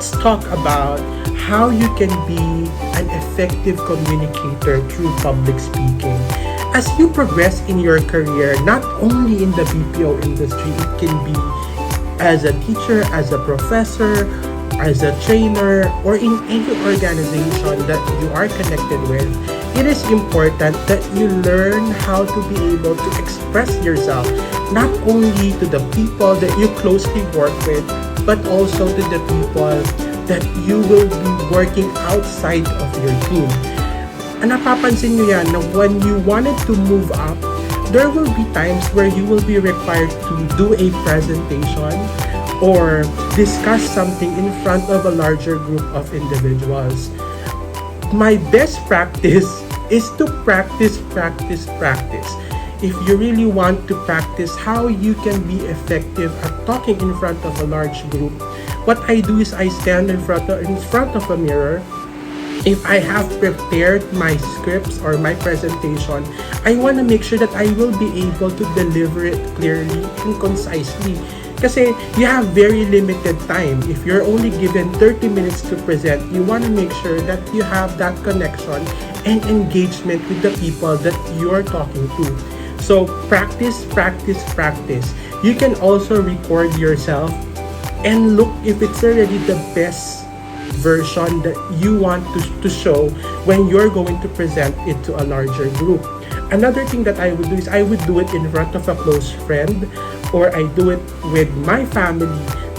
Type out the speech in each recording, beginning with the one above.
let's talk about how you can be an effective communicator through public speaking. As you progress in your career, not only in the BPO industry, it can be as a teacher, as a professor, as a trainer, or in any organization that you are connected with, it is important that you learn how to be able to express yourself, not only to the people that you closely work with, but also to the people that you will be working outside of your team. Napapansin nyo yan na when you wanted to move up, there will be times where you will be required to do a presentation or discuss something in front of a larger group of individuals. My best practice is to practice. If you really want to practice how you can be effective at talking in front of a large group, what I do is I stand in front of a mirror. If I have prepared my scripts or my presentation, I want to make sure that I will be able to deliver it clearly and concisely. Kasi you have very limited time. If you're only given 30 minutes to present, you want to make sure that you have that connection and engagement with the people that you're talking to. So practice. You can also record yourself and look if it's already the best version that you want to show when you're going to present it to a larger group. Another thing that I would do is I would do it in front of a close friend, or I do it with my family.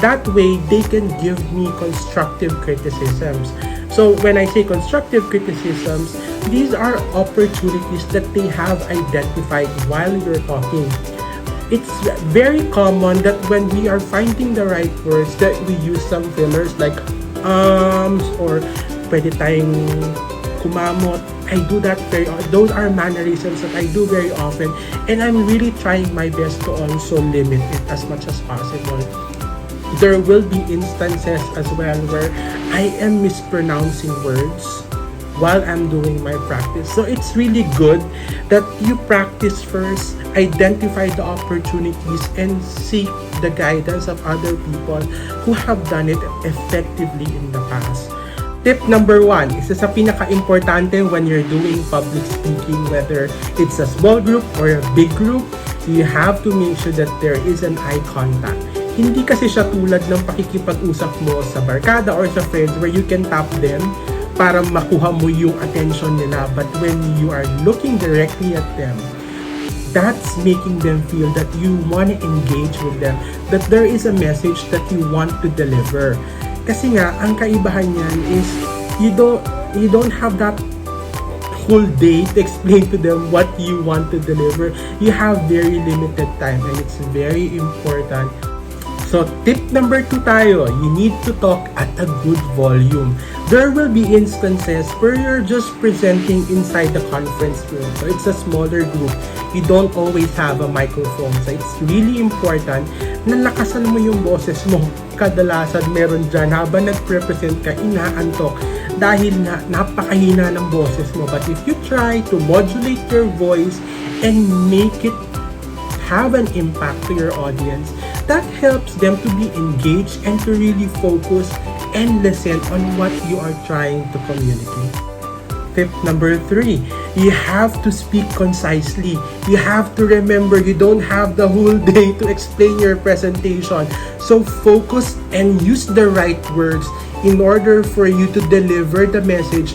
That way, they can give me constructive criticisms. So when I say constructive criticisms, these are opportunities that they have identified while you're talking. It's very common that when we are finding the right words, that we use some fillers like or pwede tayong kumamot. I do that very often. Those are mannerisms that I do very often, and I'm really trying my best to also limit it as much as possible. There will be instances as well where I am mispronouncing words while I'm doing my practice. So it's really good that you practice first, identify the opportunities, and seek the guidance of other people who have done it effectively in the past. Tip number 1, isa sa pinaka-importante when you're doing public speaking, whether it's a small group or a big group, you have to make sure that there is an eye contact. Hindi kasi siya tulad ng pakikipag-usap mo sa barkada or sa friends where you can tap them para makuha mo yung attention nila. But when you are looking directly at them, that's making them feel that you want to engage with them, that there is a message that you want to deliver. Kasi nga, ang kaibahan niyan is you don't have that whole day to explain to them what you want to deliver. You have very limited time, and it's very important. So, tip number 2 tayo, you need to talk at a good volume. There will be instances where you're just presenting inside the conference room. So, it's a smaller group. You don't always have a microphone. So, it's really important na lakasan mo yung boses mo. Kadalasan meron dyan habang nag-represent ka, inaantok dahil na napakahina ng boses mo. But if you try to modulate your voice and make it have an impact to your audience, that helps them to be engaged and to really focus and listen on what you are trying to communicate. Tip number 3, you have to speak concisely. You have to remember you don't have the whole day to explain your presentation. So focus and use the right words in order for you to deliver the message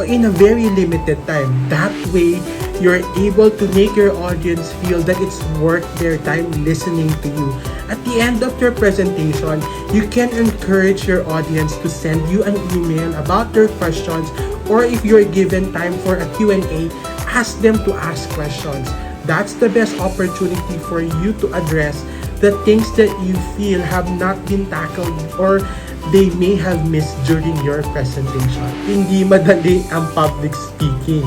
in a very limited time. That way, you're able to make your audience feel that it's worth their time listening to you. At the end of your presentation, you can encourage your audience to send you an email about their questions, or if you're given time for a Q&A, ask them to ask questions. That's the best opportunity for you to address the things that you feel have not been tackled or they may have missed during your presentation. Hindi madali ang public speaking.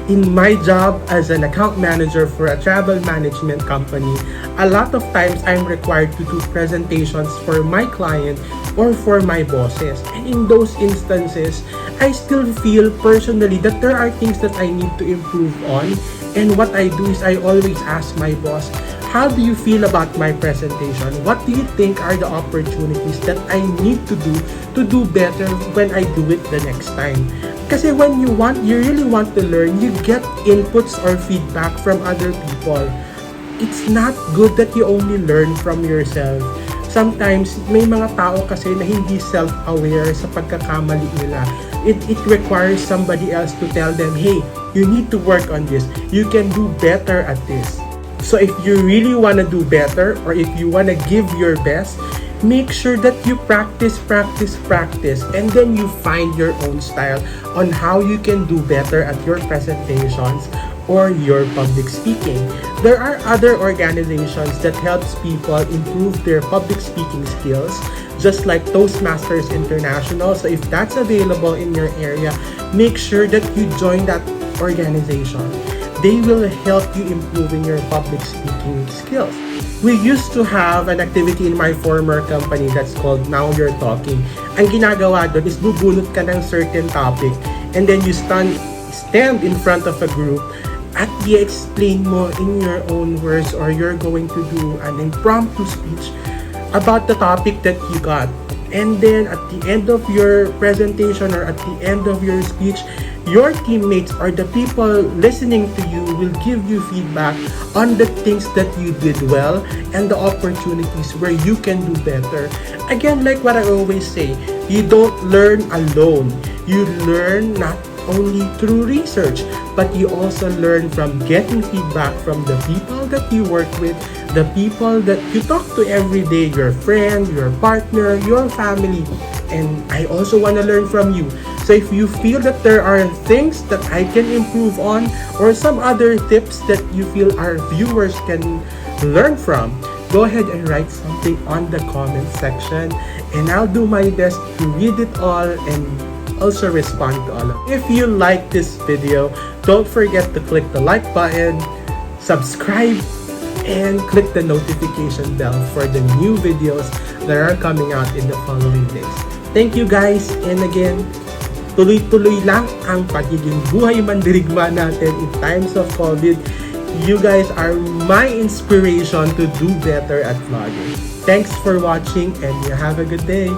In my job as an account manager for a travel management company, a lot of times I'm required to do presentations for my client or for my bosses. And in those instances, I still feel personally that there are things that I need to improve on. And what I do is I always ask my boss, how do you feel about my presentation? What do you think are the opportunities that I need to do better when I do it the next time? Kasi when you really want to learn, you get inputs or feedback from other people. It's not good that you only learn from yourself. Sometimes, may mga tao kasi na hindi self-aware sa pagkakamali nila. It requires somebody else to tell them, hey, you need to work on this. You can do better at this. So if you really want to do better, or if you want to give your best, make sure that you practice, and then you find your own style on how you can do better at your presentations or your public speaking. There are other organizations that helps people improve their public speaking skills, just like Toastmasters International. So if that's available in your area, make sure that you join that organization. They will help you improve in your public speaking skills. We used to have an activity in my former company that's called Now You're Talking. Ang ginagawa doon is bubunot ka ng certain topic, and then you stand in front of a group at i-explain mo in your own words, or you're going to do an impromptu speech about the topic that you got. And then at the end of your presentation, or at the end of your speech, your teammates or the people listening to you will give you feedback on the things that you did well and the opportunities where you can do better. Again, like what I always say, you don't learn alone. You learn not only through research, but you also learn from getting feedback from the people that you work with, the people that you talk to every day, your friend, your partner, your family. And I also want to learn from you. So if you feel that there are things that I can improve on, or some other tips that you feel our viewers can learn from, go ahead and write something on the comment section, and I'll do my best to read it all and also respond to all of it. If you like this video, don't forget to click the like button, subscribe, and click the notification bell for the new videos that are coming out in the following days. Thank you guys, and again, tuloy-tuloy lang ang pagiging buhay mandirigma natin in times of COVID. You guys are my inspiration to do better at vlogging. Thanks for watching, and you have a good day.